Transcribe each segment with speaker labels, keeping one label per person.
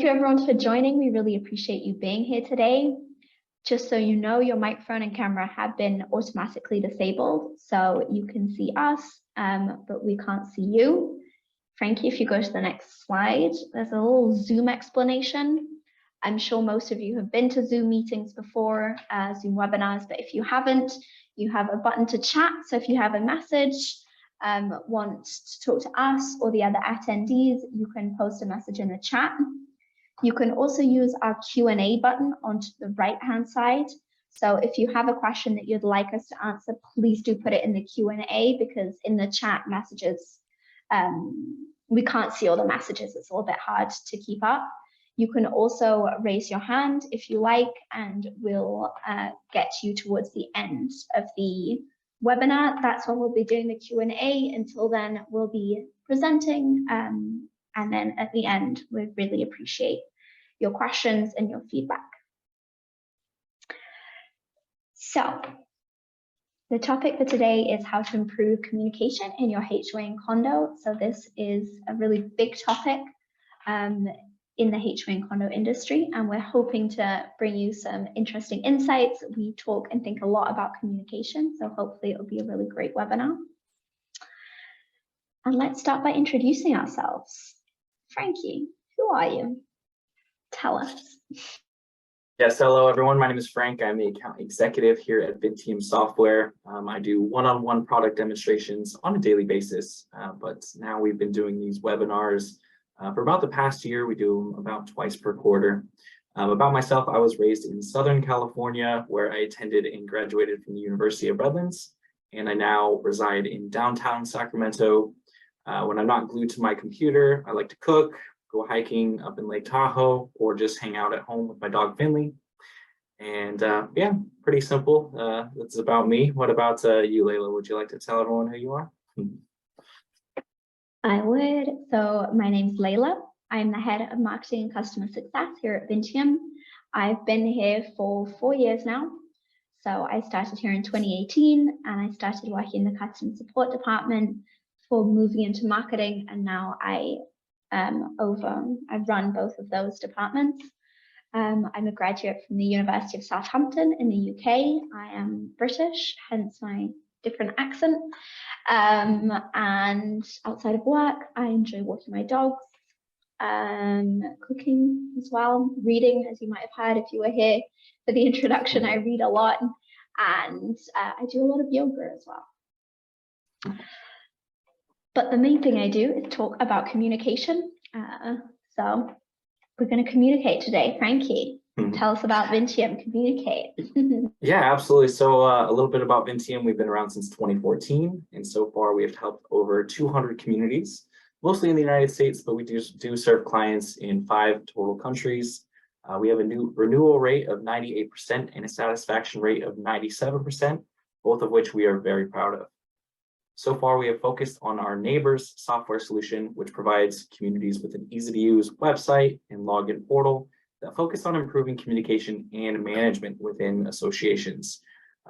Speaker 1: Thank you everyone for joining. We really appreciate you being here today. Just so you know, your microphone and camera have been automatically disabled, so you can see us, but we can't see you. Frankie, if you go to the next slide, there's a little Zoom explanation. I'm sure most of you have been to Zoom meetings before, Zoom webinars, but if you haven't, you have a button to chat. So if you have a message, want to talk to us or the other attendees, you can post a message in the chat. You can also use our Q&A button on the right-hand side. So if you have a question that you'd like us to answer, please do put it in the Q&A, because in the chat messages, we can't see all the messages. It's a little bit hard to keep up. You can also raise your hand if you like, and we'll get you towards the end of the webinar. That's when we'll be doing the Q&A. Until then, we'll be presenting. And then at the end, we really appreciate your questions and your feedback. So the topic for today is how to improve communication in your HOA and condo. So this is a really big topic in the HOA and condo industry, and we're hoping to bring you some interesting insights. We talk and think a lot about communication, so hopefully it'll be a really great webinar. And let's start by introducing ourselves. Frankie, who are you? Tell us.
Speaker 2: Yes, hello everyone. My name is Frank. I'm the account executive here at Vinteum Software. I do one-on-one product demonstrations on a daily basis, but now we've been doing these webinars for about the past year. We do them about twice per quarter. About myself, I was raised in Southern California, where I attended and graduated from the University of Redlands, and I now reside in downtown Sacramento. When I'm not glued to my computer, I like to cook, go hiking up in Lake Tahoe, or just hang out at home with my dog Finley. And yeah, pretty simple. That's about me. What about you, Leila? Would you like to tell everyone who you are?
Speaker 1: I would. So my name's Leila. I'm the head of marketing and customer success here at Vinteum. I've been here for 4 years now. So I started here in 2018, and I started working in the customer support department before moving into marketing, and now I run both of those departments. I'm a graduate from the University of Southampton in the UK. I am British, hence my different accent. And outside of work, I enjoy walking my dogs, cooking as well, reading, as you might have heard if you were here for the introduction. I read a lot, and I do a lot of yoga as well. But the main thing I do is talk about communication. So we're going to communicate today. Frankie, tell us about Vinteum. Communicate.
Speaker 2: Yeah, absolutely. So a little bit about Vinteum. We've been around since 2014, and so far we have helped over 200 communities, mostly in the United States, but we do serve clients in 5 total countries. We have a new renewal rate of 98% and a satisfaction rate of 97%, both of which we are very proud of. So far, we have focused on our Neighbrs software solution, which provides communities with an easy-to-use website and login portal that focus on improving communication and management within associations.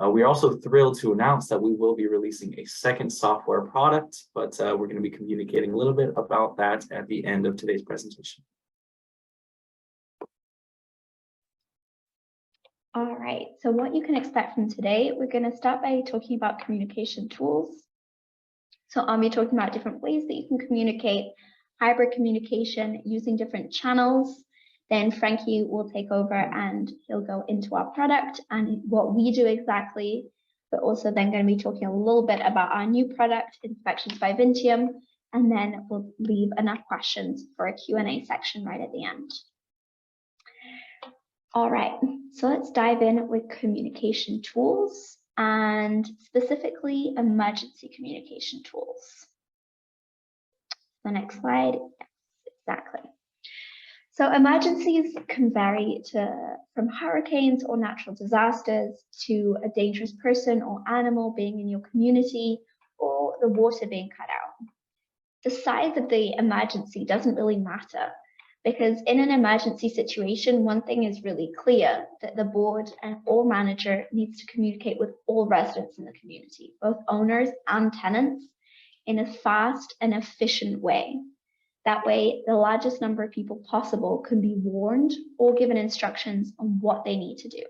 Speaker 2: We are also thrilled to announce that we will be releasing a second software product, but we're going to be communicating a little bit about that at the end of today's presentation.
Speaker 1: All right, so what you can expect from today, we're going to start by talking about communication tools. So I'll be talking about different ways that you can communicate, hybrid communication using different channels. Then Frankie will take over and he'll go into our product and what we do exactly, but also then going to be talking a little bit about our new product, Inspections by Vinteum, and then we'll leave enough questions for a Q&A section right at the end. All right, so let's dive in with communication tools, and specifically emergency communication tools. The next slide, yes, exactly. So emergencies can vary from hurricanes or natural disasters to a dangerous person or animal being in your community, or the water being cut out. The size of the emergency doesn't really matter, because in an emergency situation, one thing is really clear, that the board and or manager needs to communicate with all residents in the community, both owners and tenants, in a fast and efficient way. That way, the largest number of people possible can be warned or given instructions on what they need to do.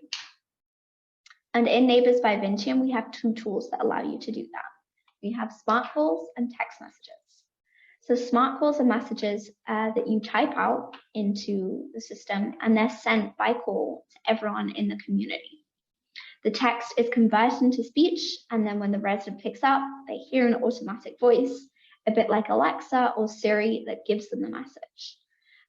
Speaker 1: And in Neighbors by Vinteum, we have 2 tools that allow you to do that. We have smart calls and text messages. So smart calls are messages that you type out into the system, and they're sent by call to everyone in the community. The text is converted into speech, and then when the resident picks up, they hear an automatic voice, a bit like Alexa or Siri, that gives them the message.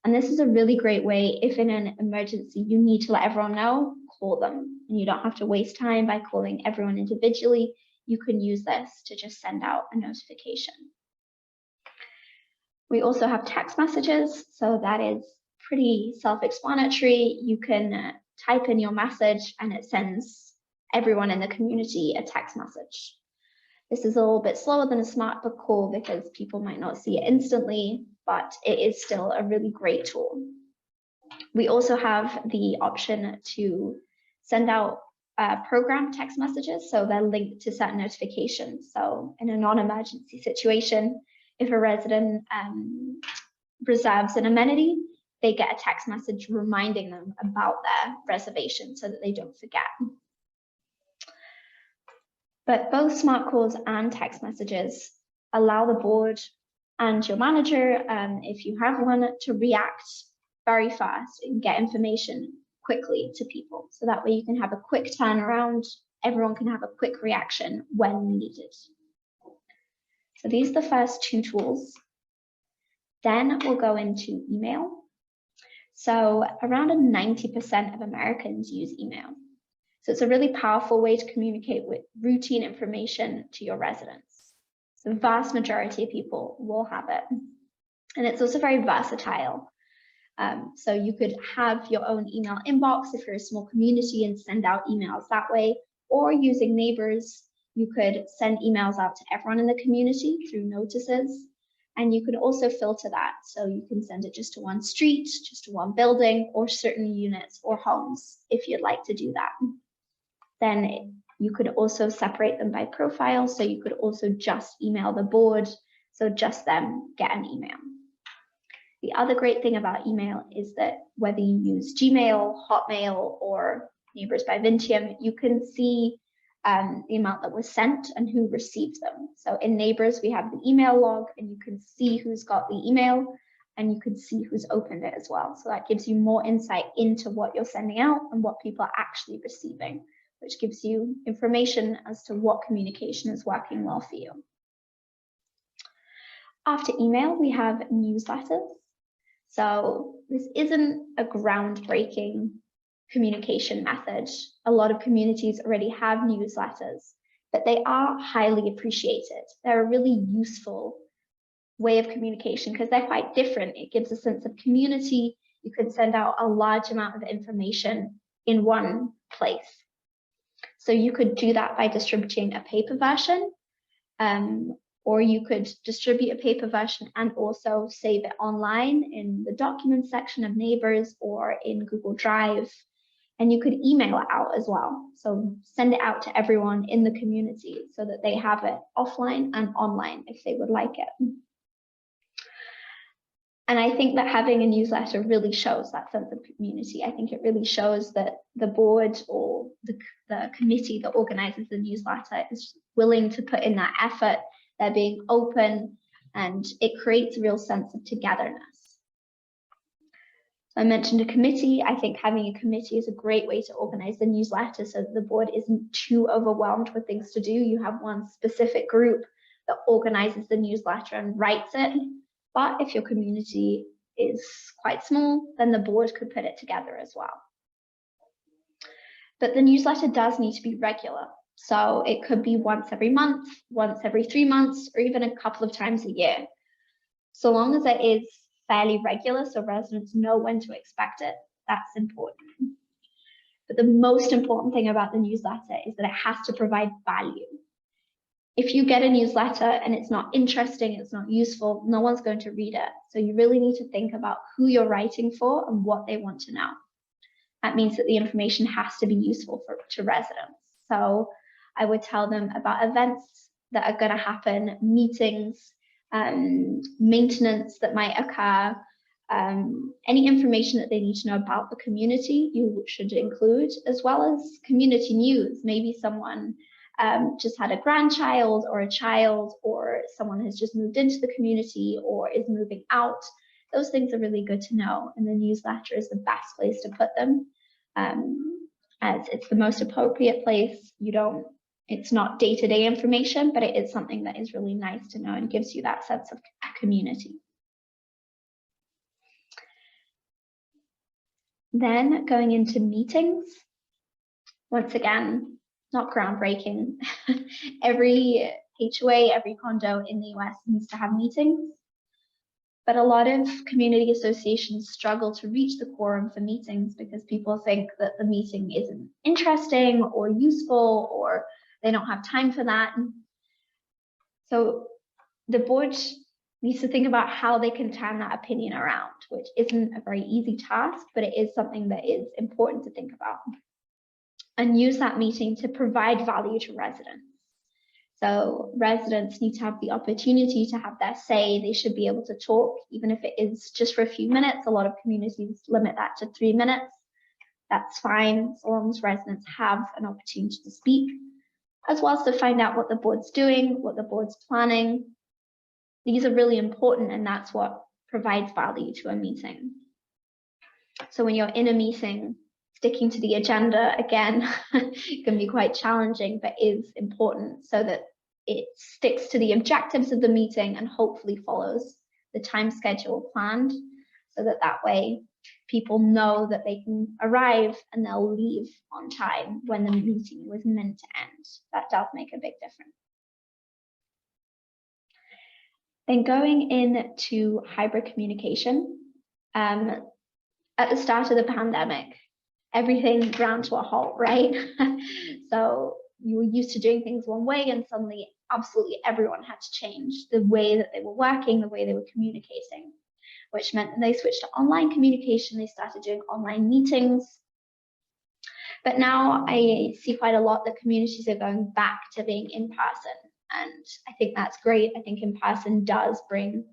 Speaker 1: And this is a really great way, if in an emergency you need to let everyone know, call them. And you don't have to waste time by calling everyone individually. You can use this to just send out a notification. We also have text messages, so that is pretty self-explanatory. You can type in your message and it sends everyone in the community a text message. This is a little bit slower than a smart book call because people might not see it instantly, but it is still a really great tool. We also have the option to send out program text messages, so they're linked to certain notifications. So in a non-emergency situation, if a resident reserves an amenity, they get a text message reminding them about their reservation so that they don't forget. But both smart calls and text messages allow the board and your manager, if you have one, to react very fast and get information quickly to people. So that way you can have a quick turnaround, everyone can have a quick reaction when needed. So these are the first 2 tools. Then we'll go into email. So around 90% of Americans use email. So it's a really powerful way to communicate with routine information to your residents. The vast majority of people will have it. And it's also very versatile. So you could have your own email inbox if you're a small community and send out emails that way, or using Neighbrs, you could send emails out to everyone in the community through notices. And you can also filter that. So you can send it just to one street, just to one building, or certain units or homes if you'd like to do that. Then you could also separate them by profile. So you could also just email the board. So just them get an email. The other great thing about email is that whether you use Gmail, Hotmail, or Neighbors by Vinteum, you can see the amount that was sent and who received them. So in Neighbors, we have the email log, and you can see who's got the email, and you can see who's opened it as well. So that gives you more insight into what you're sending out and what people are actually receiving, which gives you information as to what communication is working well for you. After email, we have newsletters. So this isn't a groundbreaking communication method. A lot of communities already have newsletters, but they are highly appreciated. They're a really useful way of communication because they're quite different. It gives a sense of community. You can send out a large amount of information in one place. So you could do that by distributing a paper version, or you could distribute a paper version and also save it online in the documents section of Neighbors or in Google Drive. And you could email it out as well. So send it out to everyone in the community so that they have it offline and online if they would like it. And I think that having a newsletter really shows that sense of community. I think it really shows that the board or the committee that organizes the newsletter is willing to put in that effort. They're being open, and it creates a real sense of togetherness. I mentioned a committee. I think having a committee is a great way to organize the newsletter so that the board isn't too overwhelmed with things to do. You have one specific group that organizes the newsletter and writes it. But if your community is quite small, then the board could put it together as well. But the newsletter does need to be regular. So it could be once every month, once every 3 months, or even a couple of times a year. So long as it is fairly regular, so residents know when to expect it, that's important. But the most important thing about the newsletter is that it has to provide value. If you get a newsletter and it's not interesting, it's not useful, no one's going to read it. So you really need to think about who you're writing for and what they want to know. That means that the information has to be useful to residents. So I would tell them about events that are going to happen, meetings, maintenance that might occur, any information that they need to know about the community you should include, as well as community news. Maybe someone just had a grandchild or a child, or someone has just moved into the community or is moving out. Those things are really good to know, and the newsletter is the best place to put them, as it's the most appropriate place. It's not day-to-day information, but it is something that is really nice to know and gives you that sense of community. Then going into meetings, once again, not groundbreaking. Every HOA, every condo in the US needs to have meetings, but a lot of community associations struggle to reach the quorum for meetings because people think that the meeting isn't interesting or useful, or they don't have time for that. So the board needs to think about how they can turn that opinion around, which isn't a very easy task, but it is something that is important to think about. And use that meeting to provide value to residents. So residents need to have the opportunity to have their say. They should be able to talk, even if it is just for a few minutes. A lot of communities limit that to 3 minutes. That's fine, as long as residents have an opportunity to speak, as well as to find out what the board's doing, what the board's planning. These are really important, and that's what provides value to a meeting. So when you're in a meeting, sticking to the agenda, again, can be quite challenging, but is important so that it sticks to the objectives of the meeting and hopefully follows the time schedule planned, so that way people know that they can arrive and they'll leave on time when the meeting was meant to end. That does make a big difference. Then going into hybrid communication, at the start of the pandemic, everything ground to a halt, right? So you were used to doing things one way, and suddenly absolutely everyone had to change the way that they were working, the way they were communicating, which meant that they switched to online communication. They started doing online meetings. But now I see quite a lot that communities are going back to being in person. And I think that's great. I think in person does bring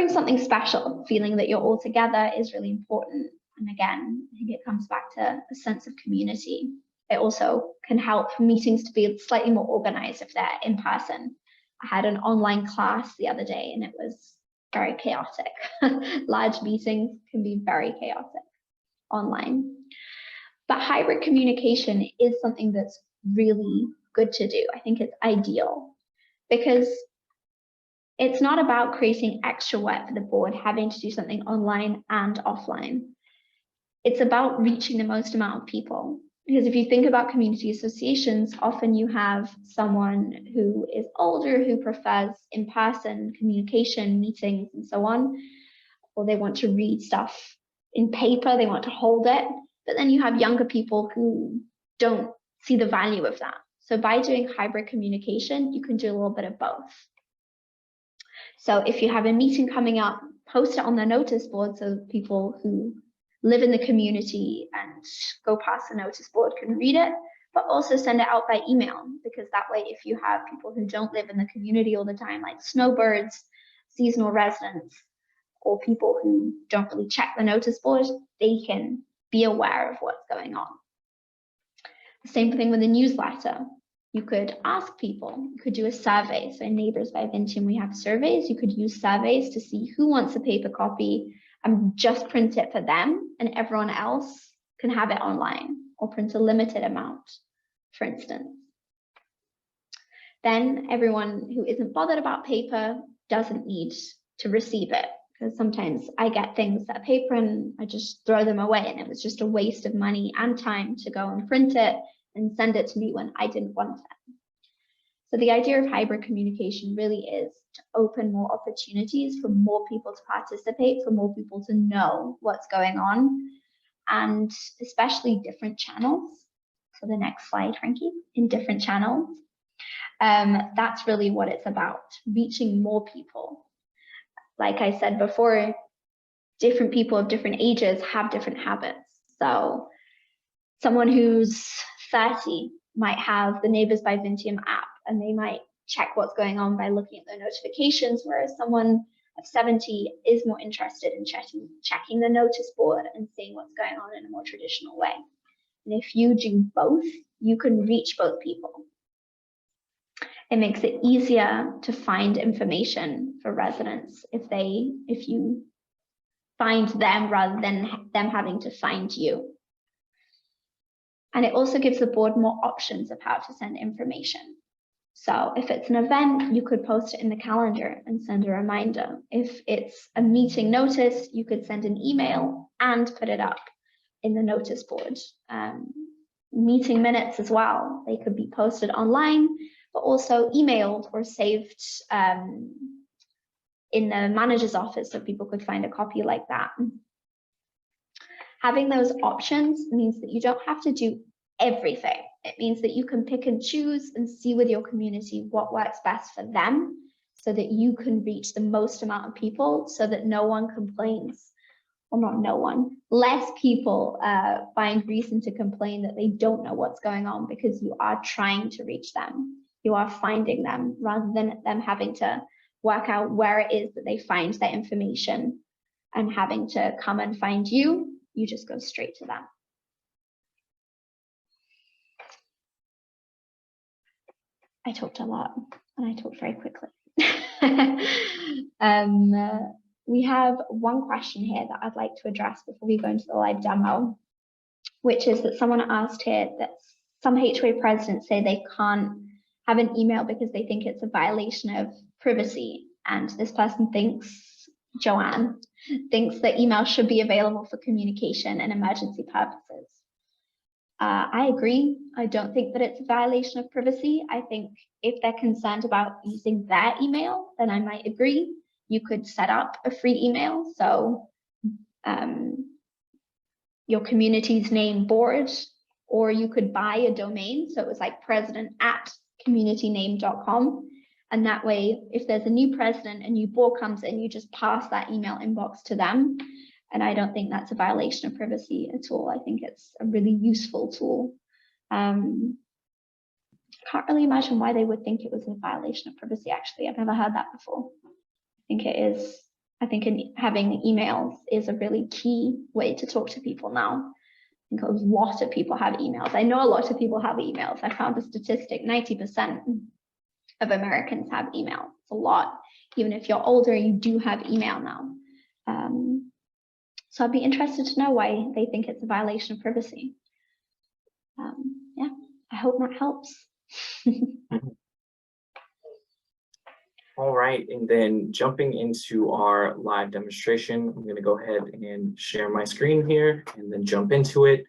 Speaker 1: something special. Feeling that you're all together is really important. And again, I think it comes back to a sense of community. It also can help meetings to be slightly more organized if they're in person. I had an online class the other day and it was very chaotic. Large meetings can be very chaotic online. But hybrid communication is something that's really good to do. I think it's ideal because it's not about creating extra work for the board, having to do something online and offline. It's about reaching the most amount of people. Because if you think about community associations, often you have someone who is older, who prefers in-person communication, meetings, and so on, or they want to read stuff in paper, they want to hold it. But then you have younger people who don't see the value of that. So by doing hybrid communication, you can do a little bit of both. So if you have a meeting coming up, post it on the notice board so people who live in the community and go past the notice board can read it, but also send it out by email, because that way if you have people who don't live in the community all the time, like snowbirds, seasonal residents, or people who don't really check the notice board, they can be aware of what's going on. The same thing with a newsletter. You could ask people, you could do a survey. So in Neighbors by Vinteum, we have surveys. You could use surveys to see who wants a paper copy and just print it for them, and everyone else can have it online, or print a limited amount, for instance. Then everyone who isn't bothered about paper doesn't need to receive it, because sometimes I get things that are paper and I just throw them away, and it was just a waste of money and time to go and print it and send it to me when I didn't want it. So the idea of hybrid communication really is to open more opportunities for more people to participate, for more people to know what's going on, and especially different channels. So the next slide, Frankie, in different channels. That's really what it's about, reaching more people. Like I said before, different people of different ages have different habits. So someone who's 30 might have the Neighbors by Vinteum app, and they might check what's going on by looking at the notifications, whereas someone of 70 is more interested in checking the notice board and seeing what's going on in a more traditional way. And if you do both, you can reach both people. It makes it easier to find information for residents if you find them rather than them having to find you. And it also gives the board more options of how to send information. So if it's an event, you could post it in the calendar and send a reminder. If it's a meeting notice, you could send an email and put it up in the notice board. Meeting minutes as well. They could be posted online, but also emailed or saved in the manager's office so people could find a copy like that. Having those options means that you don't have to do everything. It means that you can pick and choose and see with your community what works best for them so that you can reach the most amount of people so that no one complains. Well, not no one, less people find reason to complain that they don't know what's going on because you are trying to reach them. You are finding them rather than them having to work out where it is that they find their information and having to come and find you. You just go straight to them. I talked a lot and I talked very quickly. We have one question here that I'd like to address before we go into the live demo, which is that someone asked here that some HOA presidents say they can't have an email because they think it's a violation of privacy. And this person thinks, Joanne, thinks that email should be available for communication and emergency purposes. I agree. I don't think that it's a violation of privacy. I think if they're concerned about using their email, then I might agree. You could set up a free email. So your community's name board, or you could buy a domain. So it was like president@communityname.com. And that way, if there's a new president, a new board comes in, you just pass that email inbox to them. And I don't think that's a violation of privacy at all. I think it's a really useful tool. Can't really imagine why they would think it was a violation of privacy, actually. I've never heard that before. I think it is. I think having emails is a really key way to talk to people now. I think a lot of people have emails. I know a lot of people have emails. I found a statistic, 90% of Americans have email. It's a lot. Even if you're older, you do have email now. So I'd be interested to know why they think it's a violation of privacy. Yeah, I hope that helps.
Speaker 2: All right, and then jumping into our live demonstration, I'm going to go ahead and share my screen here and then jump into it.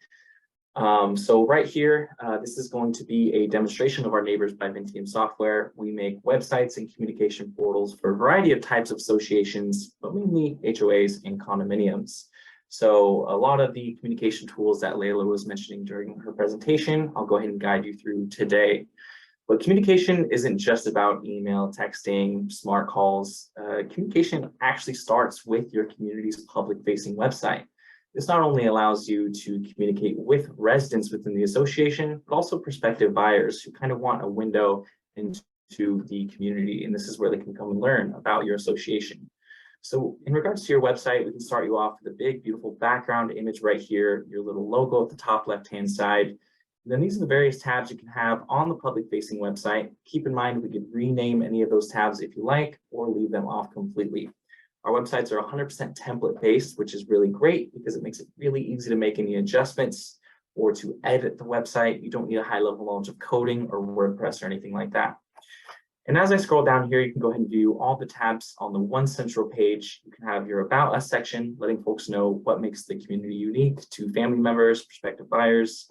Speaker 2: So right here, this is going to be a demonstration of our Neighbors by Vinteum software. We make websites and communication portals for a variety of types of associations, but mainly HOAs and condominiums. So a lot of the communication tools that Leila was mentioning during her presentation, I'll go ahead and guide you through today. But communication isn't just about email, texting, smart calls. Communication actually starts with your community's public-facing website. This not only allows you to communicate with residents within the association, but also prospective buyers who kind of want a window into the community. And this is where they can come and learn about your association. So in regards to your website, we can start you off with a big, beautiful background image right here, your little logo at the top left-hand side. And then these are the various tabs you can have on the public-facing website. Keep in mind, we could rename any of those tabs if you like, or leave them off completely. Our websites are 100% template-based, which is really great because it makes it really easy to make any adjustments or to edit the website. You don't need a high-level knowledge of coding or WordPress or anything like that. And as I scroll down here, you can go ahead and view all the tabs on the one central page. You can have your About Us section, letting folks know what makes the community unique to family members, prospective buyers.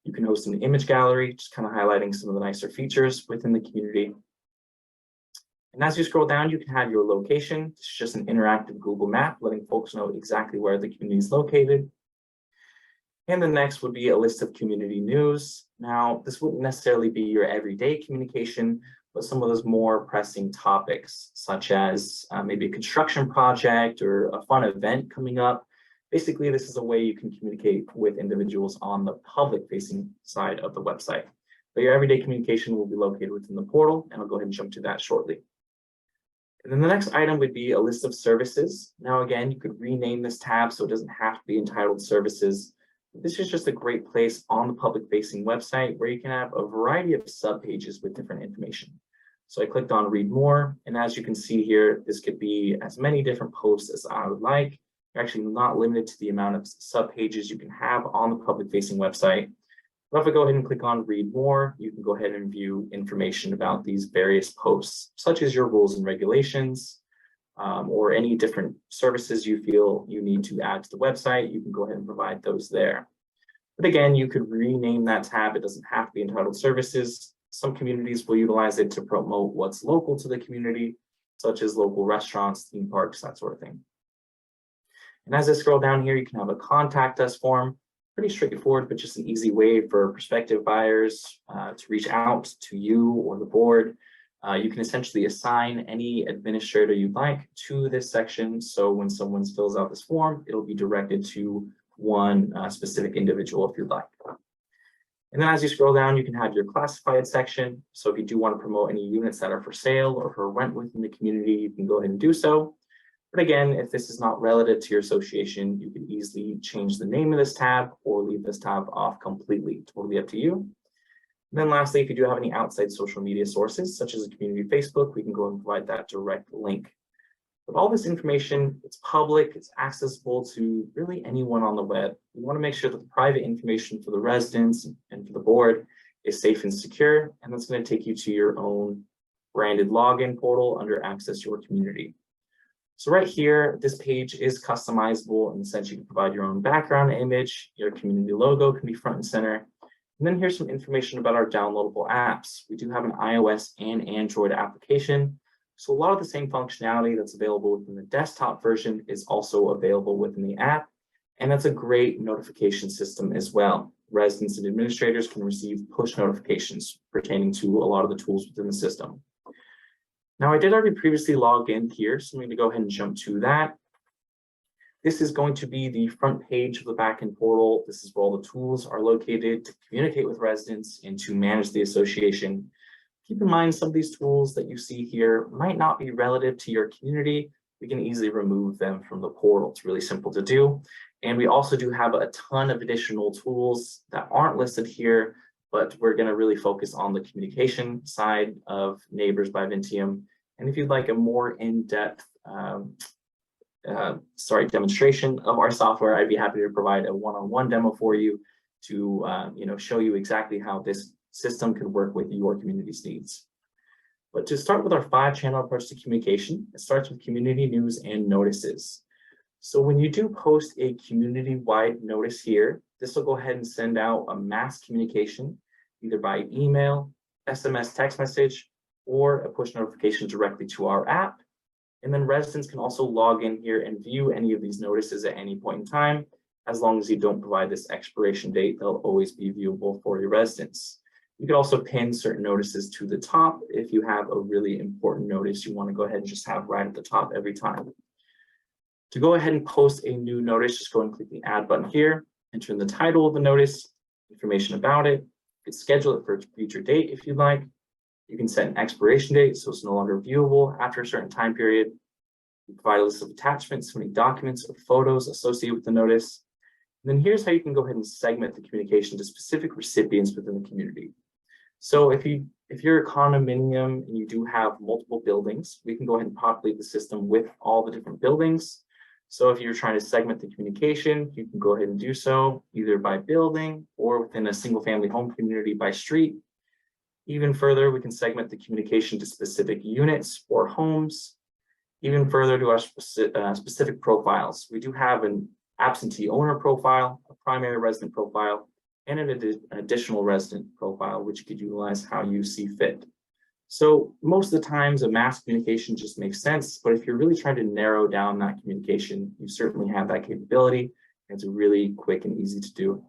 Speaker 2: You can host an image gallery, just kind of highlighting some of the nicer features within the community. And as you scroll down, you can have your location. It's just an interactive Google map, letting folks know exactly where the community is located. And the next would be a list of community news. Now, this wouldn't necessarily be your everyday communication, but some of those more pressing topics, such as maybe a construction project or a fun event coming up. Basically, this is a way you can communicate with individuals on the public-facing side of the website. but your everyday communication will be located within the portal, and I'll go ahead and jump to that shortly. And then the next item would be a list of services. Now, again, you could rename this tab so it doesn't have to be entitled services. This is just a great place on the public facing website where you can have a variety of subpages with different information. So I clicked on read more, and as you can see here, this could be as many different posts as I would like. You're actually not limited to the amount of subpages you can have on the public facing website. But if I go ahead and click on read more, you can go ahead and view information about these various posts, such as your rules and regulations, or any different services you feel you need to add to the website. You can go ahead and provide those there. But again, you could rename that tab. It doesn't have to be entitled services. Some communities will utilize it to promote what's local to the community, such as local restaurants, theme parks, that sort of thing. And as I scroll down here, you can have a contact us form. Pretty straightforward, but just an easy way for prospective buyers to reach out to you or the board. You can essentially assign any administrator you'd like to this section. So when someone fills out this form, it'll be directed to one specific individual if you'd like. And then as you scroll down, you can have your classified section. So if you do want to promote any units that are for sale or for rent within the community, you can go ahead and do so. But again, if this is not relative to your association, you can easily change the name of this tab or leave this tab off completely, totally up to you. And then lastly, if you do have any outside social media sources, such as a community Facebook, we can go and provide that direct link. But all this information, it's public, it's accessible to really anyone on the web. We want to make sure that the private information for the residents and for the board is safe and secure, and that's going to take you to your own branded login portal under Access Your Community. So right here, this page is customizable in the sense you can provide your own background image, your community logo can be front and center. And then here's some information about our downloadable apps. We do have an iOS and Android application. So a lot of the same functionality that's available within the desktop version is also available within the app. And that's a great notification system as well. Residents and administrators can receive push notifications pertaining to a lot of the tools within the system. Now, I did already previously log in here, so I'm going to go ahead and jump to that. This is going to be the front page of the backend portal. This is where all the tools are located to communicate with residents and to manage the association. Keep in mind, some of these tools that you see here might not be relative to your community. We can easily remove them from the portal. It's really simple to do. And we also do have a ton of additional tools that aren't listed here, but we're going to really focus on the communication side of Neighbors by Vinteum. And if you'd like a more in-depth demonstration of our software, I'd be happy to provide a one-on-one demo for you to show you exactly how this system can work with your community's needs. But to start with our 5-channel approach to communication, it starts with community news and notices. So when you do post a community-wide notice here, this will go ahead and send out a mass communication, either by email, SMS text message, or a push notification directly to our app. And then residents can also log in here and view any of these notices at any point in time. As long as you don't provide this expiration date, they'll always be viewable for your residents. You can also pin certain notices to the top if you have a really important notice you want to go ahead and just have right at the top every time. To go ahead and post a new notice, just go and click the add button here, enter in the title of the notice, information about it. You can schedule it for a future date if you'd like. You can set an expiration date so it's no longer viewable after a certain time period. You provide a list of attachments, so any documents or photos associated with the notice. And then here's how you can go ahead and segment the communication to specific recipients within the community. So if you're a condominium and you do have multiple buildings, we can go ahead and populate the system with all the different buildings. So if you're trying to segment the communication, you can go ahead and do so either by building or within a single family home community by street. Even further, we can segment the communication to specific units or homes. Even further to our specific profiles. We do have an absentee owner profile, a primary resident profile, and an additional resident profile, which you could utilize how you see fit. So most of the times a mass communication just makes sense, but if you're really trying to narrow down that communication, you certainly have that capability. It's really quick and easy to do.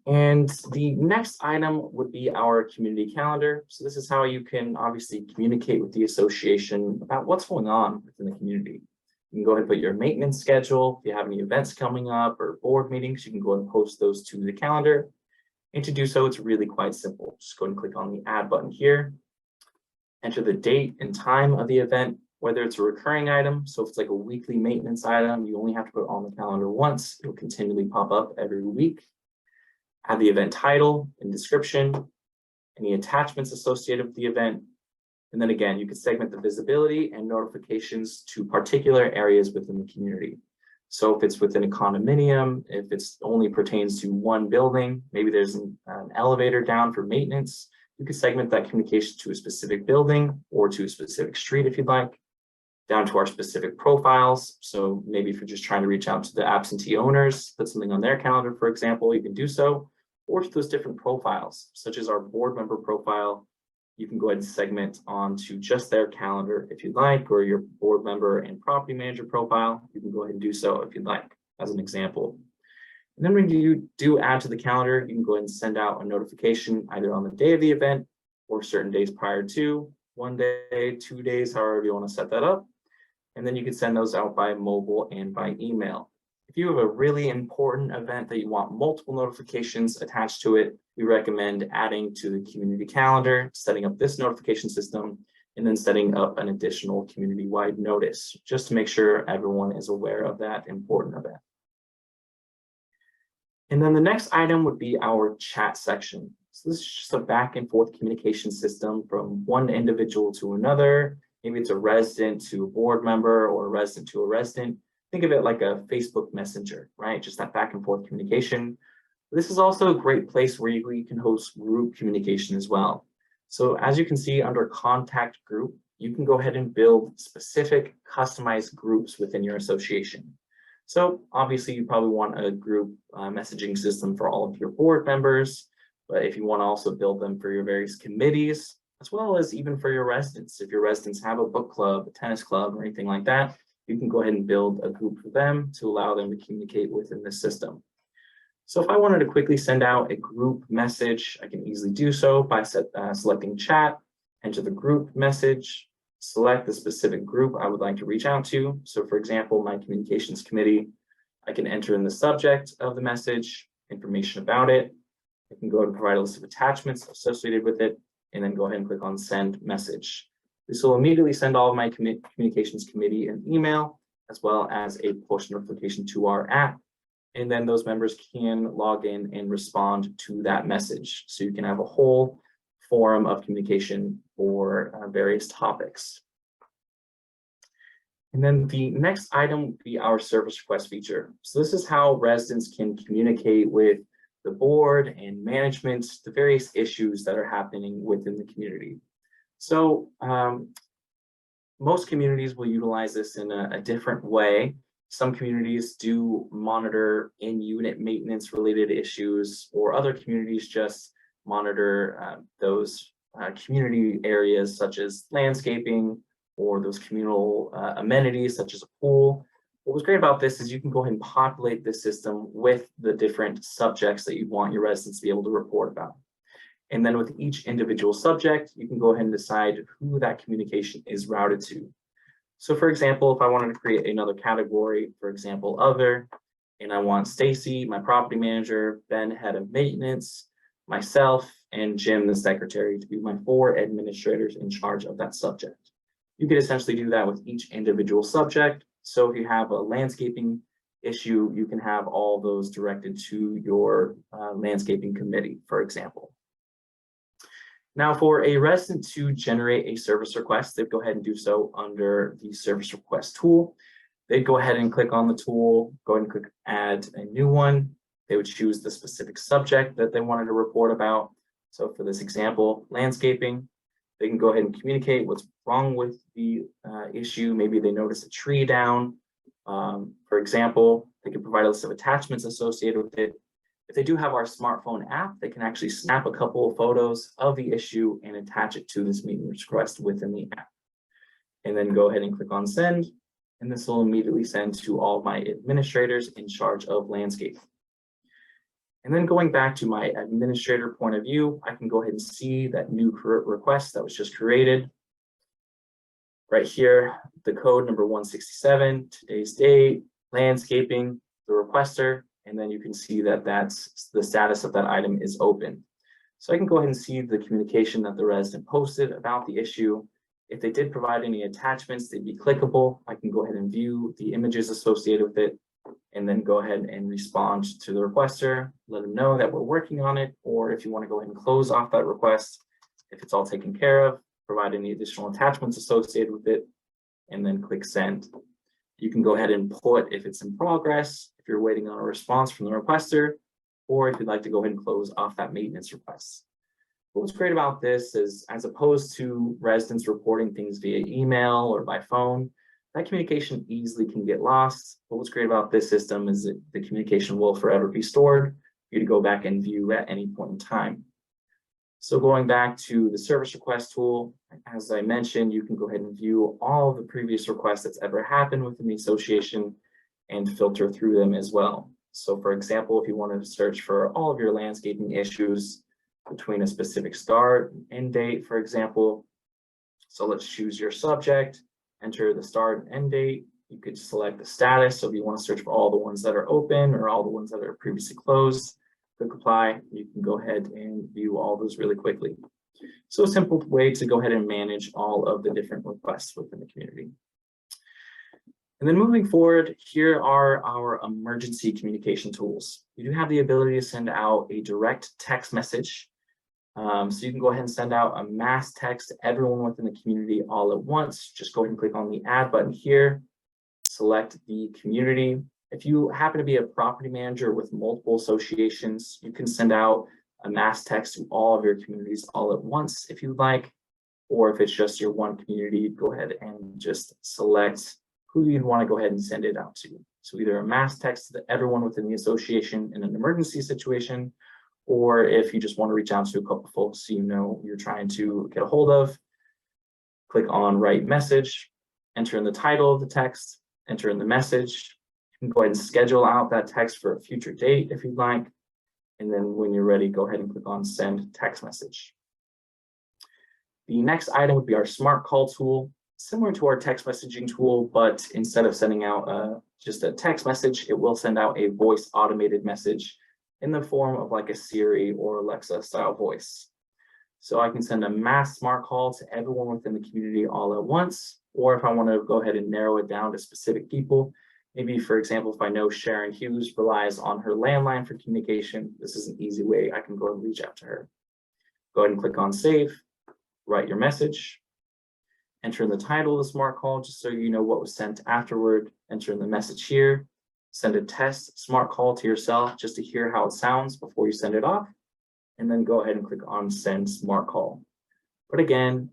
Speaker 2: And the next item would be our community calendar. So this is how you can obviously communicate with the association about what's going on within the community. You can go ahead and put your maintenance schedule. If you have any events coming up or board meetings, you can go and post those to the calendar. And to do so, it's really quite simple. Just go and click on the add button here, enter the date and time of the event, whether it's a recurring item. So if it's like a weekly maintenance item, you only have to put it on the calendar once. It'll continually pop up every week. Add the event title and description, any attachments associated with the event. And then again, you can segment the visibility and notifications to particular areas within the community. So if it's within a condominium, if it's only pertains to one building, maybe there's an elevator down for maintenance, you can segment that communication to a specific building or to a specific street if you'd like, down to our specific profiles. So maybe if you're just trying to reach out to the absentee owners, put something on their calendar, for example, you can do so, or to those different profiles, such as our board member profile. You can go ahead and segment onto just their calendar if you'd like, or your board member and property manager profile. You can go ahead and do so if you'd like, as an example. And then when you do add to the calendar, you can go ahead and send out a notification either on the day of the event or certain days prior to, 1 day, 2 days, however you want to set that up. And then you can send those out by mobile and by email. If you have a really important event that you want multiple notifications attached to it, we recommend adding to the community calendar, setting up this notification system, and then setting up an additional community-wide notice, just to make sure everyone is aware of that important event. And then the next item would be our chat section. So this is just a back and forth communication system from one individual to another. Maybe it's a resident to a board member or a resident to a resident. Think of it like a Facebook Messenger, right? Just that back and forth communication. This is also a great place where you can host group communication as well. So as you can see under contact group, you can go ahead and build specific customized groups within your association. So obviously you probably want a group messaging system for all of your board members, but if you want to also build them for your various committees, as well as even for your residents. If your residents have a book club, a tennis club, or anything like that, you can go ahead and build a group for them to allow them to communicate within the system. So if I wanted to quickly send out a group message, I can easily do so by selecting chat, enter the group message, select the specific group I would like to reach out to. So for example, my communications committee, I can enter in the subject of the message, information about it. I can go and provide a list of attachments associated with it, and then go ahead and click on send message. This will immediately send all of my communications committee an email, as well as a push notification to our app. And then those members can log in and respond to that message. So you can have a whole forum of communication for various topics. And then the next item would be our service request feature. So this is how residents can communicate with the board and management, the various issues that are happening within the community. So most communities will utilize this in a different way. Some communities do monitor in-unit maintenance related issues, or other communities just monitor those community areas such as landscaping or those communal amenities such as a pool. What was great about this is you can go ahead and populate this system with the different subjects that you want your residents to be able to report about. And then with each individual subject, you can go ahead and decide who that communication is routed to. So for example, if I wanted to create another category, for example, other, and I want Stacy, my property manager, Ben, head of maintenance, myself, and Jim, the secretary, to be my 4 administrators in charge of that subject. You could essentially do that with each individual subject. So if you have a landscaping issue, you can have all those directed to your landscaping committee, for example. Now for a resident to generate a service request, they'd go ahead and do so under the service request tool. They'd go ahead and click on the tool, go ahead and click add a new one. They would choose the specific subject that they wanted to report about. So for this example, landscaping, they can go ahead and communicate what's wrong with the issue. Maybe they notice a tree down. For example, they can provide a list of attachments associated with it. If they do have our smartphone app, they can actually snap a couple of photos of the issue and attach it to this maintenance request within the app. And then go ahead and click on send, and this will immediately send to all my administrators in charge of landscape. And then going back to my administrator point of view, I can go ahead and see that new request that was just created. Right here, the code number 167, today's date, landscaping, the requester, and then you can see that that's the status of that item is open. So I can go ahead and see the communication that the resident posted about the issue. If they did provide any attachments, they'd be clickable. I can go ahead and view the images associated with it, and then go ahead and respond to the requester, let them know that we're working on it, or if you want to go ahead and close off that request, if it's all taken care of, provide any additional attachments associated with it, and then click send. You can go ahead and put if it's in progress, if you're waiting on a response from the requester, or if you'd like to go ahead and close off that maintenance request. But what's great about this is, as opposed to residents reporting things via email or by phone, that communication easily can get lost. But what's great about this system is that the communication will forever be stored for you to go back and view at any point in time. So going back to the service request tool, as I mentioned, you can go ahead and view all of the previous requests that's ever happened within the association and filter through them as well. So for example, if you wanted to search for all of your landscaping issues between a specific start and end date, for example, so let's choose your subject, enter the start and end date. You could select the status. So if you want to search for all the ones that are open or all the ones that are previously closed, click apply. You can go ahead and view all those really quickly. So a simple way to go ahead and manage all of the different requests within the community. And then moving forward, here are our emergency communication tools. You do have the ability to send out a direct text message. So you can go ahead and send out a mass text to everyone within the community all at once. Just go ahead and click on the add button here, select the community. If you happen to be a property manager with multiple associations, you can send out a mass text to all of your communities all at once if you'd like, or if it's just your one community, go ahead and just select who you'd want to go ahead and send it out to. So either a mass text to everyone within the association in an emergency situation, or if you just want to reach out to a couple folks you know you're trying to get a hold of, click on write message, enter in the title of the text, enter in the message. You can go ahead and schedule out that text for a future date if you'd like. And then when you're ready, go ahead and click on send text message. The next item would be our smart call tool, similar to our text messaging tool, but instead of sending out just a text message, it will send out a voice automated message in the form of like a Siri or Alexa style voice. So I can send a mass smart call to everyone within the community all at once, or if I want to go ahead and narrow it down to specific people, maybe for example, if I know Sharon Hughes relies on her landline for communication, this is an easy way I can go and reach out to her. Go ahead and click on save, write your message, enter in the title of the smart call just so you know what was sent afterward, enter in the message here, send a test smart call to yourself just to hear how it sounds before you send it off, and then go ahead and click on send smart call. But again,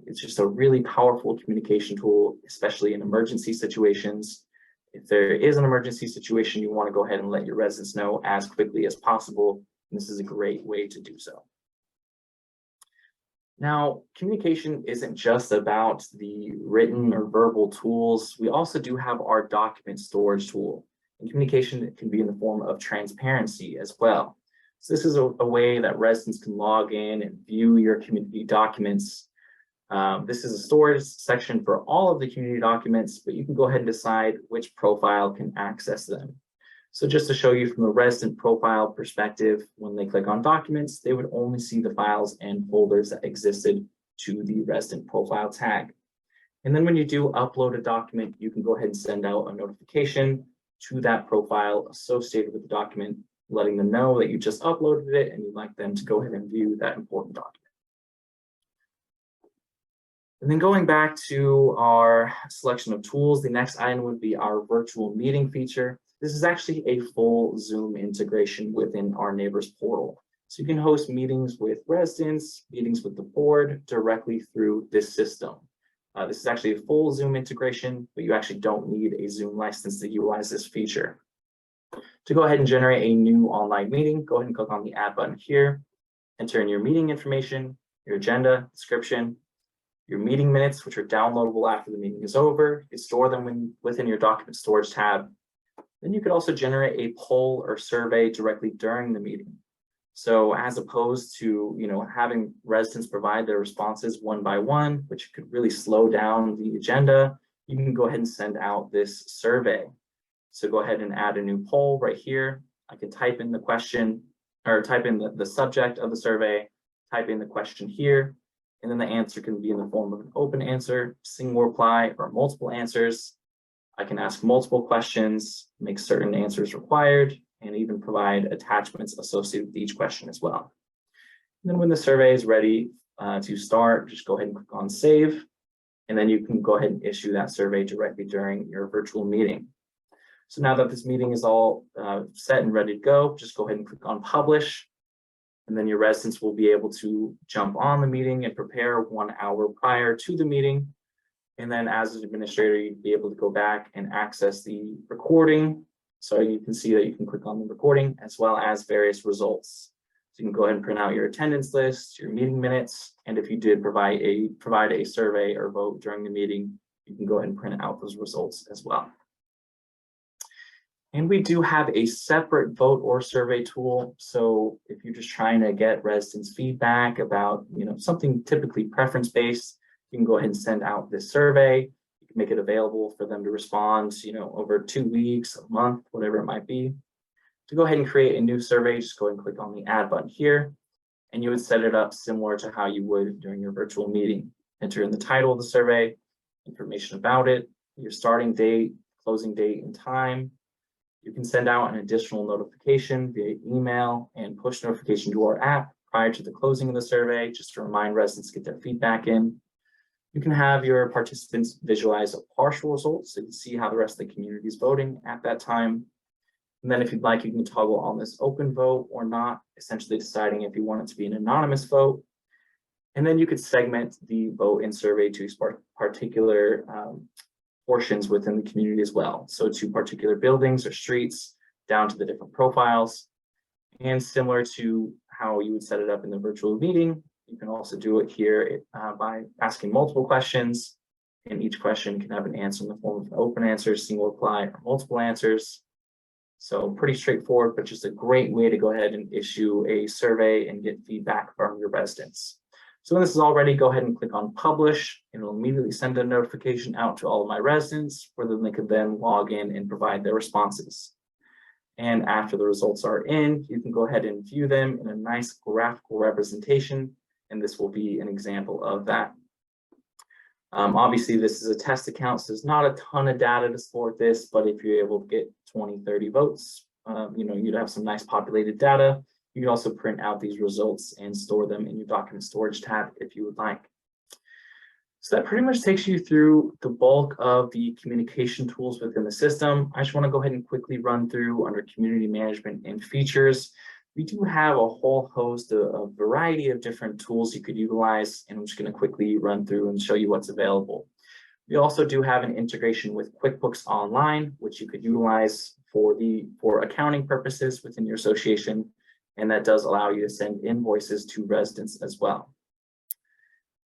Speaker 2: it's just a really powerful communication tool, especially in emergency situations. If there is an emergency situation, you want to go ahead and let your residents know as quickly as possible. And this is a great way to do so. Now, communication isn't just about the written or verbal tools. We also do have our document storage tool. And communication can be in the form of transparency as well. So this is a way that residents can log in and view your community documents. This is a storage section for all of the community documents, but you can go ahead and decide which profile can access them. So just to show you from the resident profile perspective, when they click on documents, they would only see the files and folders that existed to the resident profile tag. And then when you do upload a document, you can go ahead and send out a notification to that profile associated with the document, letting them know that you just uploaded it and you'd like them to go ahead and view that important document. And then going back to our selection of tools, the next item would be our virtual meeting feature. This is actually a full Zoom integration within our Neighbors portal. So you can host meetings with residents, meetings with the board directly through this system. This is actually a full Zoom integration, but you actually don't need a Zoom license to utilize this feature. To go ahead and generate a new online meeting, go ahead and click on the add button here, enter in your meeting information, your agenda, description, your meeting minutes, which are downloadable after the meeting is over. You store them within your document storage tab. Then you could also generate a poll or survey directly during the meeting. So as opposed to having residents provide their responses one by one, which could really slow down the agenda, you can go ahead and send out this survey. So go ahead and add a new poll right here. I can type in the question or type in the subject of the survey, type in the question here, and then the answer can be in the form of an open answer, single reply, or multiple answers. I can ask multiple questions, make certain answers required, and even provide attachments associated with each question as well. And then when the survey is ready to start, just go ahead and click on save, and then you can go ahead and issue that survey directly during your virtual meeting. So now that this meeting is all set and ready to go, just go ahead and click on publish, and then your residents will be able to jump on the meeting and prepare 1 hour prior to the meeting. And then as an administrator, you'd be able to go back and access the recording. So you can see that you can click on the recording as well as various results. So you can go ahead and print out your attendance list, your meeting minutes, and if you did provide a survey or vote during the meeting, you can go ahead and print out those results as well. And we do have a separate vote or survey tool. So if you're just trying to get residents' feedback about, something typically preference-based, you can go ahead and send out this survey. You can make it available for them to respond, over 2 weeks, a month, whatever it might be. To go ahead and create a new survey, just go ahead and click on the add button here, and you would set it up similar to how you would during your virtual meeting. Enter in the title of the survey, information about it, your starting date, closing date, and time. You can send out an additional notification via email and push notification to our app prior to the closing of the survey, just to remind residents to get their feedback in. You can have your participants visualize partial results so you can see how the rest of the community is voting at that time. And then if you'd like, you can toggle on this open vote or not, essentially deciding if you want it to be an anonymous vote. And then you could segment the vote and survey to particular portions within the community as well. So to particular buildings or streets, down to the different profiles. And similar to how you would set it up in the virtual meeting, you can also do it here by asking multiple questions, and each question can have an answer in the form of an open answer, single reply, or multiple answers. So pretty straightforward, but just a great way to go ahead and issue a survey and get feedback from your residents. So when this is all ready, go ahead and click on publish, and it'll immediately send a notification out to all of my residents where then they could then log in and provide their responses. And after the results are in, you can go ahead and view them in a nice graphical representation, and this will be an example of that. Obviously, this is a test account, so there's not a ton of data to support this, but if you're able to get 20, 30 votes, you'd have some nice populated data. You can also print out these results and store them in your document storage tab if you would like. So that pretty much takes you through the bulk of the communication tools within the system. I just want to go ahead and quickly run through under community management and features. We do have a whole host of a variety of different tools you could utilize, and I'm just going to quickly run through and show you what's available. We also do have an integration with QuickBooks Online, which you could utilize for accounting purposes within your association, and that does allow you to send invoices to residents as well.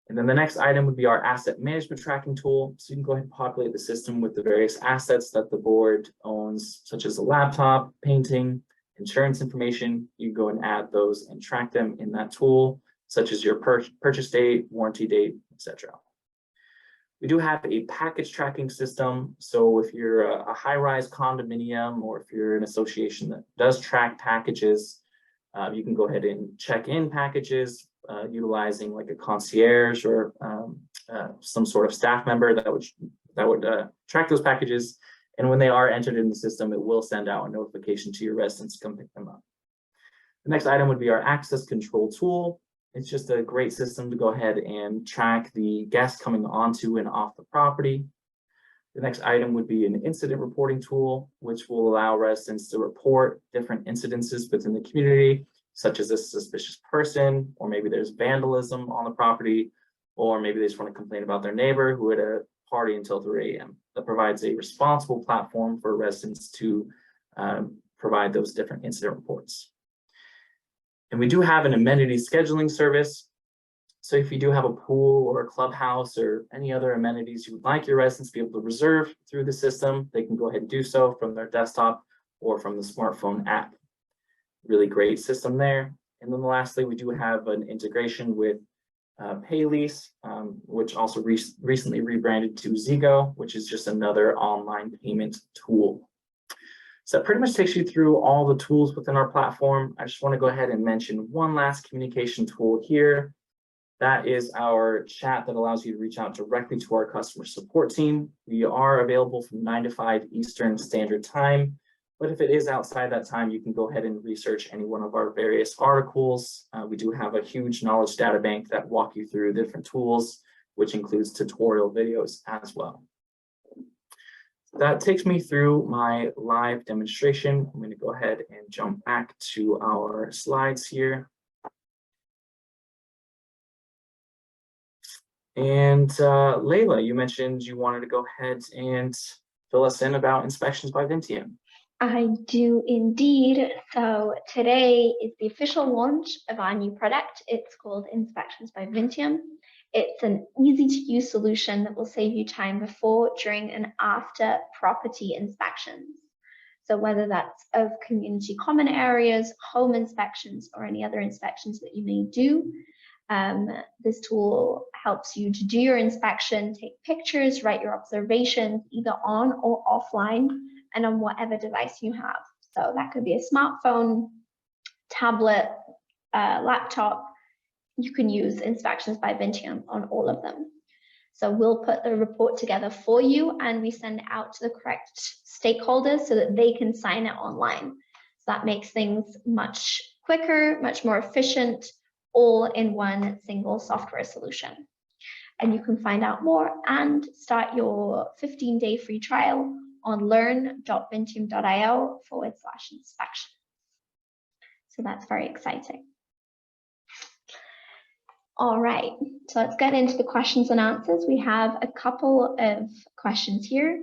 Speaker 2: And then the next item would be our asset management tracking tool. So you can go ahead and populate the system with the various assets that the board owns, such as a laptop, painting, insurance information. You can go and add those and track them in that tool, such as your purchase date, warranty date, etc. We do have a package tracking system. So if you're a high-rise condominium, or if you're an association that does track packages, you can go ahead and check in packages utilizing like a concierge or some sort of staff member that would track those packages. And when they are entered in the system, it will send out a notification to your residents to come pick them up. The next item would be our access control tool. It's just a great system to go ahead and track the guests coming onto and off the property. The next item would be an incident reporting tool, which will allow residents to report different incidences within the community, such as a suspicious person, or maybe there's vandalism on the property, or maybe they just want to complain about their neighbor who had a party until 3 a.m. That provides a responsible platform for residents to provide those different incident reports. And we do have an amenity scheduling service. So if you do have a pool or a clubhouse or any other amenities you would like your residents to be able to reserve through the system, they can go ahead and do so from their desktop or from the smartphone app. Really great system there. And then lastly, we do have an integration with Paylease, which also recently rebranded to Zego, which is just another online payment tool. So that pretty much takes you through all the tools within our platform. I just want to go ahead and mention one last communication tool here. That is our chat that allows you to reach out directly to our customer support team. We are available from 9 to 5 Eastern Standard Time, but if it is outside that time, you can go ahead and research any one of our various articles. We do have a huge knowledge data bank that walk you through different tools, which includes tutorial videos as well. That takes me through my live demonstration. I'm going to go ahead and jump back to our slides here. And Leila, you mentioned you wanted to go ahead and fill us in about inspections by Vinteum.
Speaker 1: I do indeed. So today is the official launch of our new product. It's called Inspections by Vinteum. It's an easy to use solution that will save you time before, during, and after property inspections. So whether that's of community common areas, home inspections, or any other inspections that you may do, this tool helps you to do your inspection, take pictures, write your observations, either on or offline, and on whatever device you have. So that could be a smartphone, tablet, laptop. You can use Inspections by Vinteum on all of them. So we'll put the report together for you, and we send it out to the correct stakeholders so that they can sign it online. So that makes things much quicker, much more efficient, all in one single software solution. And you can find out more and start your 15-day free trial on learn.vinteum.io/inspection. So that's very exciting. All right, so let's get into the questions and answers. We have a couple of questions here.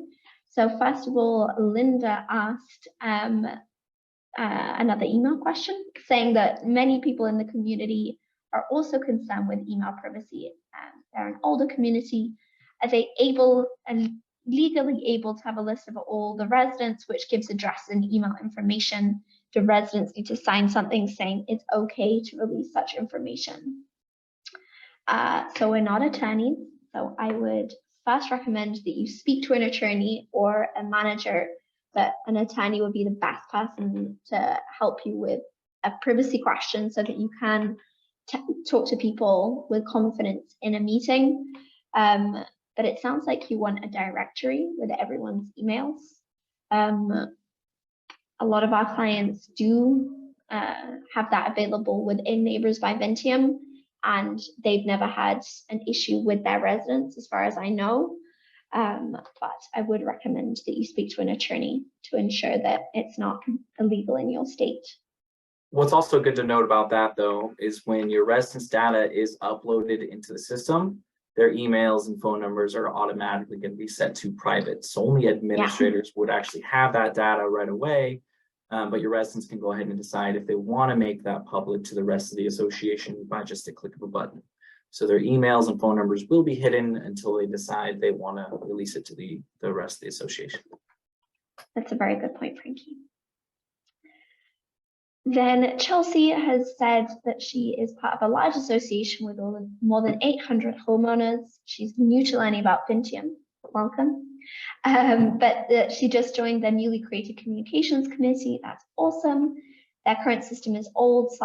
Speaker 1: So first of all, Linda asked another email question saying that many people in the community are also concerned with email privacy. They're an older community. Are they able and legally able to have a list of all the residents, which gives address and email information? Do residents need to sign something saying it's okay to release such information? So we're not attorneys, so I would first recommend that you speak to an attorney or a manager, but an attorney would be the best person to help you with a privacy question so that you can talk to people with confidence in a meeting. But it sounds like you want a directory with everyone's emails. A lot of our clients do have that available within Neighbors by Vinteum, and they've never had an issue with their residents as far as I know. But I would recommend that you speak to an attorney to ensure that it's not illegal in your state.
Speaker 2: What's also good to note about that, though, is when your residents' data is uploaded into the system, their emails and phone numbers are automatically going to be set to private. So only administrators would actually have that data right away. But your residents can go ahead and decide if they want to make that public to the rest of the association by just a click of a button. So their emails and phone numbers will be hidden until they decide they want to release it to the rest of the association.
Speaker 1: That's a very good point, Frankie. Then Chelsea has said that she is part of a large association with more than 800 homeowners. She's new to learning about Vinteum. Welcome. But she just joined the newly created communications committee. That's awesome. Their current system is old /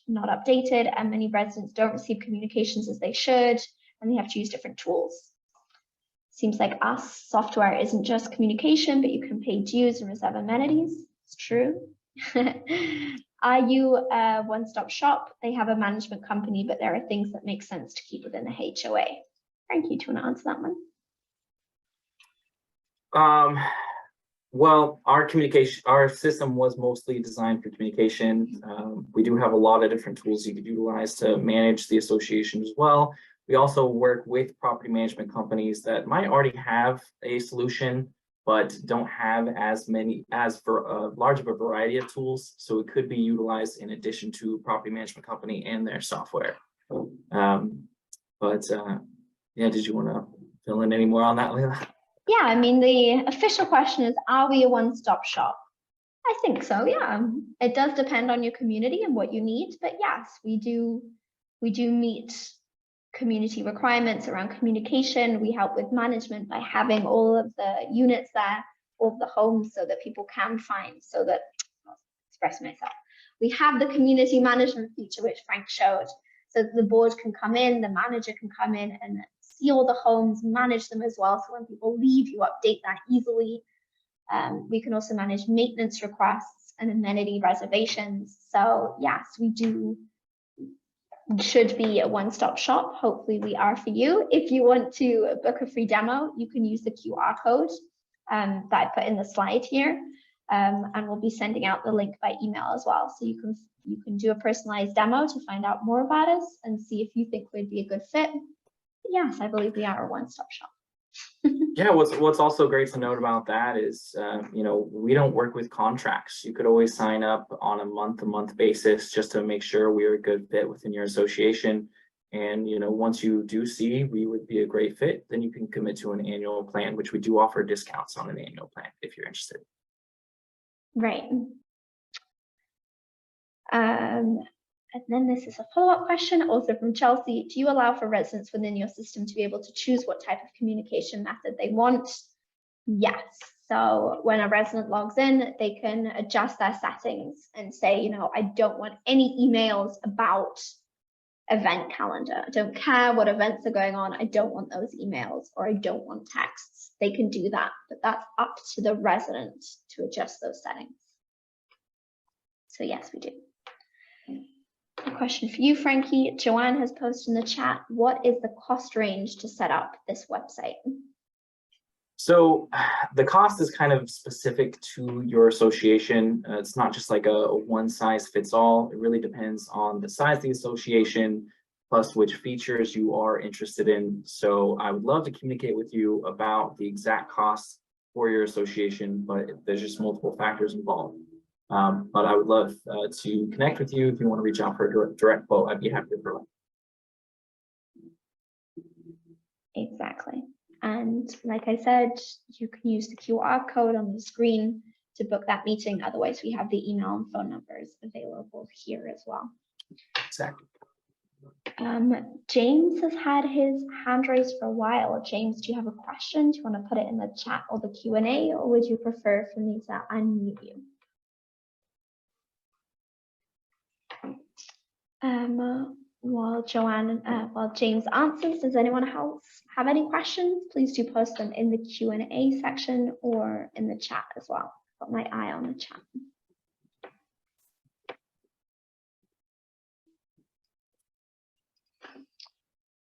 Speaker 1: not updated, and many residents don't receive communications as they should, and they have to use different tools. Seems like us software isn't just communication, but you can pay dues and reserve amenities. It's true. Are you a one-stop shop? They have a management company, but there are things that make sense to keep within the HOA. Frankie, do you want to answer that one?
Speaker 2: Well, our system was mostly designed for communication. We do have a lot of different tools you could utilize to manage the association as well. We also work with property management companies that might already have a solution, but don't have as large of a variety of tools. So it could be utilized in addition to property management company and their software. Yeah, did you want to fill in any more on that, Leila?
Speaker 1: Yeah, I mean, the official question is, are we a one-stop shop? I think so, yeah. It does depend on your community and what you need, but yes, we do meet community requirements around communication. We help with management by having all of the units there. all the homes so that people can find, so that, I'll express myself. We have the community management feature, which Frank showed. So the board can come in, the manager can come in and see all the homes, manage them as well. So when people leave, you update that easily. We can also manage maintenance requests and amenity reservations. So yes, we should be a one-stop shop. Hopefully we are for you. If you want to book a free demo, you can use the QR code that I put in the slide here. And we'll be sending out the link by email as well. So you can do a personalized demo to find out more about us and see if you think we'd be a good fit. But yes, I believe we are a one-stop shop.
Speaker 2: Yeah, what's also great to note about that is, we don't work with contracts. You could always sign up on a month-to-month basis just to make sure we are a good fit within your association. And, once you do see we would be a great fit, then you can commit to an annual plan, which we do offer discounts on an annual plan if you're interested.
Speaker 1: Right. And then this is a follow-up question also from Chelsea. Do you allow for residents within your system to be able to choose what type of communication method they want? Yes. So when a resident logs in, they can adjust their settings and say, I don't want any emails about event calendar. I don't care what events are going on. I don't want those emails, or I don't want texts. They can do that, but that's up to the resident to adjust those settings. So yes, we do. A question for you, Frankie. Joanne has posted in the chat, what is the cost range to set up this website?
Speaker 2: So the cost is kind of specific to your association. It's not just like a one size fits all. It really depends on the size of the association, plus which features you are interested in. So I would love to communicate with you about the exact costs for your association, but there's just multiple factors involved. But I would love to connect with you. If you want to reach out for a direct quote, I'd be happy to provide.
Speaker 1: Exactly. And like I said, you can use the QR code on the screen to book that meeting. Otherwise, we have the email and phone numbers available here as well.
Speaker 2: Exactly.
Speaker 1: James has had his hand raised for a while. James, do you have a question? Do you want to put it in the chat or the Q&A, or would you prefer for me to unmute you? While James answers, does anyone else have any questions? Please do post them in the Q&A section or in the chat as well. Got my eye on the chat.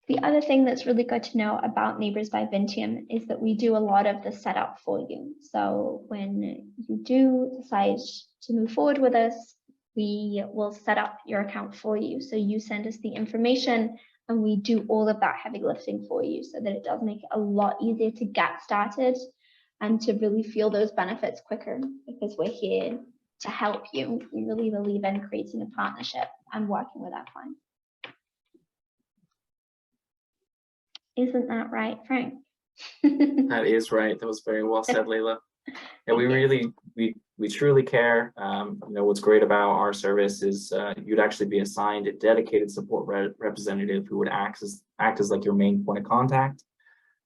Speaker 1: The other thing that's really good to know about Neighbors by Vinteum is that we do a lot of the setup for you. So when you do decide to move forward with us, we will set up your account for you. So you send us the information and we do all of that heavy lifting for you, so that it does make it a lot easier to get started and to really feel those benefits quicker, because we're here to help you. We really believe in creating a partnership and working with our clients. Isn't that right, Frank?
Speaker 2: That is right. That was very well said, Leila. Yeah, we truly care. What's great about our service is you'd actually be assigned a dedicated support representative who would act as like your main point of contact.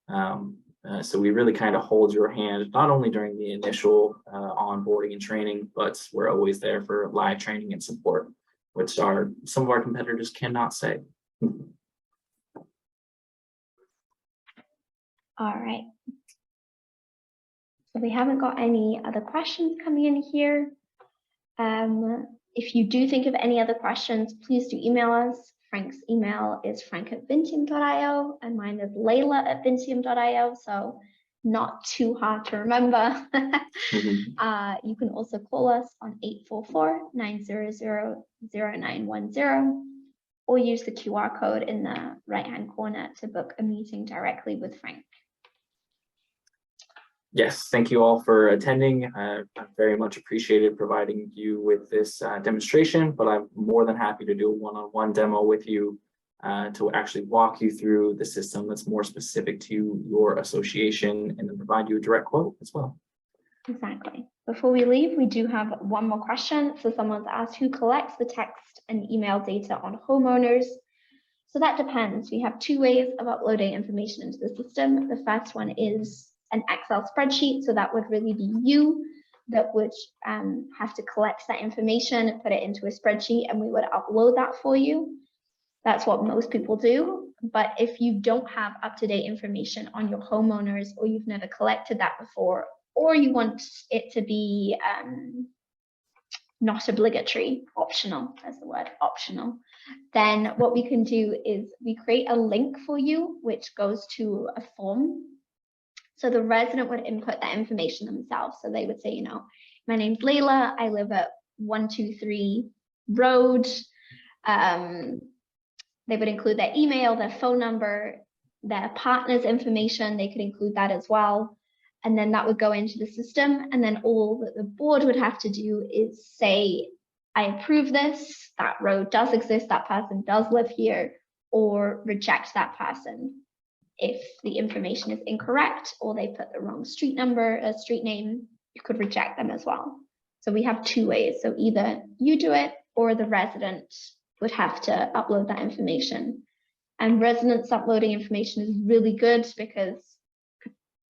Speaker 2: So we really kind of hold your hand, not only during the initial onboarding and training, but we're always there for live training and support, which some of our competitors cannot say.
Speaker 1: All right. So we haven't got any other questions coming in here. If you do think of any other questions, please do email us. Frank's email is frank@vinteum.io and mine is leila@vinteum.io. So not too hard to remember. You can also call us on 844-900-0910 or use the QR code in the right-hand corner to book a meeting directly with Frank.
Speaker 2: Yes, thank you all for attending. I very much appreciated providing you with this demonstration, but I'm more than happy to do a one-on-one demo with you to actually walk you through the system that's more specific to your association and then provide you a direct quote as well.
Speaker 1: Exactly. Before we leave, we do have one more question. So someone's asked, who collects the text and email data on homeowners? So that depends. We have two ways of uploading information into the system. The first one is an Excel spreadsheet. So that would really be you that would have to collect that information, put it into a spreadsheet, and we would upload that for you. That's what most people do. But if you don't have up-to-date information on your homeowners, or you've never collected that before, or you want it to be not obligatory, optional, that's the word, optional, then what we can do is we create a link for you, which goes to a form. So the resident would input that information themselves. So they would say, you know, my name's Leila, I live at 123 Road. They would include their email, their phone number, their partner's information. They could include that as well. And then that would go into the system. And then all that the board would have to do is say, I approve this, that road does exist, that person does live here, or reject that person. If the information is incorrect, or they put the wrong street number, a street name, you could reject them as well. So we have two ways. So either you do it, or the resident would have to upload that information. And residents uploading information is really good because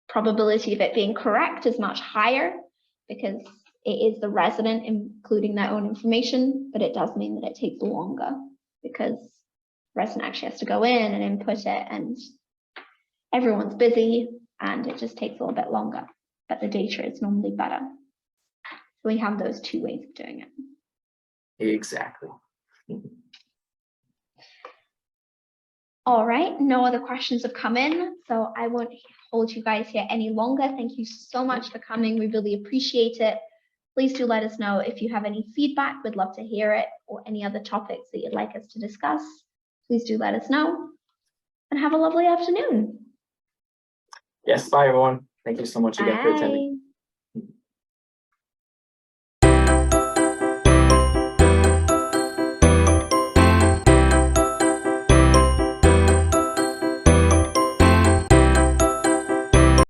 Speaker 1: probability of it being correct is much higher, because it is the resident including their own information, but it does mean that it takes longer because the resident actually has to go in and input it, and everyone's busy and it just takes a little bit longer, but the data is normally better. So we have those two ways of doing it.
Speaker 2: Exactly.
Speaker 1: All right, no other questions have come in, so I won't hold you guys here any longer. Thank you so much for coming. We really appreciate it. Please do let us know if you have any feedback. We'd love to hear it, or any other topics that you'd like us to discuss. Please do let us know, and have a lovely afternoon.
Speaker 2: Yes, bye everyone. Thank you so much again for attending.
Speaker 1: Bye.